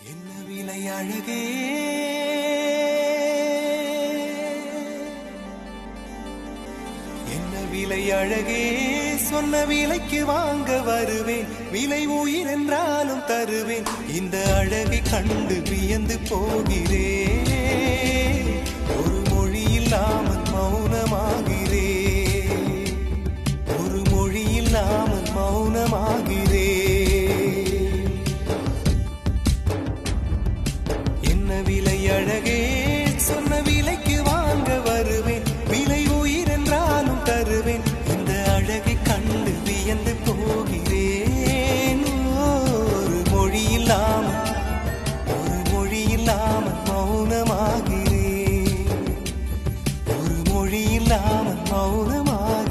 என்ன விலை அழகே என்ன விலை அழகே சொன்ன விலைக்கு வாங்க வருவேன் விலை உயிர் என்றாலும் தருவேன் இந்த அழகை கண்டு வியந்து போகிறேன் ஒரு மொழி இல்லாமல் மௌனமாகிறேன் ஒரு மொழி இல்லாமல் மௌனமாகிறேன் என்ன விலை அழகே சொன்ன விலைக்கு வாங்க வருவேன் விலை உயிர் என்றாலும் தருவேன் இந்த அழகை கண்டு வியந்து போகிறேன் ஒரு மொழி இல்லாமல் மௌனமாகிறேன் ஒரு மொழி இல்லாமல் மௌனமாகிறேன்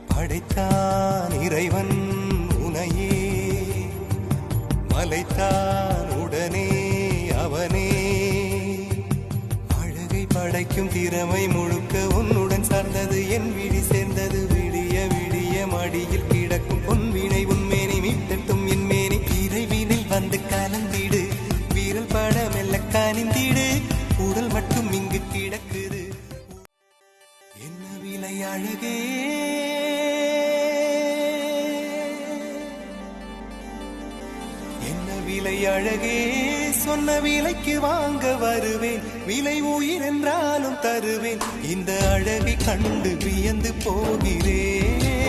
படைத்தான் இறைவன் உனையே மலைத்தான் உடனே அவனே அழகை படைக்கும் திறமை முழுக்க உன்னுடன் சார்ந்தது என் விழி சேர்ந்தது விடிய விடிய மடியில் கிடக்கும் பொன்வினை உன்மேனி மீட்டட்டும் என் மேனி இறைவினில் வந்து கலந்திடு வீரல் பட மெல்ல கனிந்திடு உடல் மட்டும் இங்கு கிடக்குது என்ன விலை அழகே என்ன விலை அழகே சொன்ன விலைக்கு வாங்க வருவேன் விலை உயிர் என்றாலும் தருவேன் இந்த அழகை கண்டு வியந்து போகிறேன்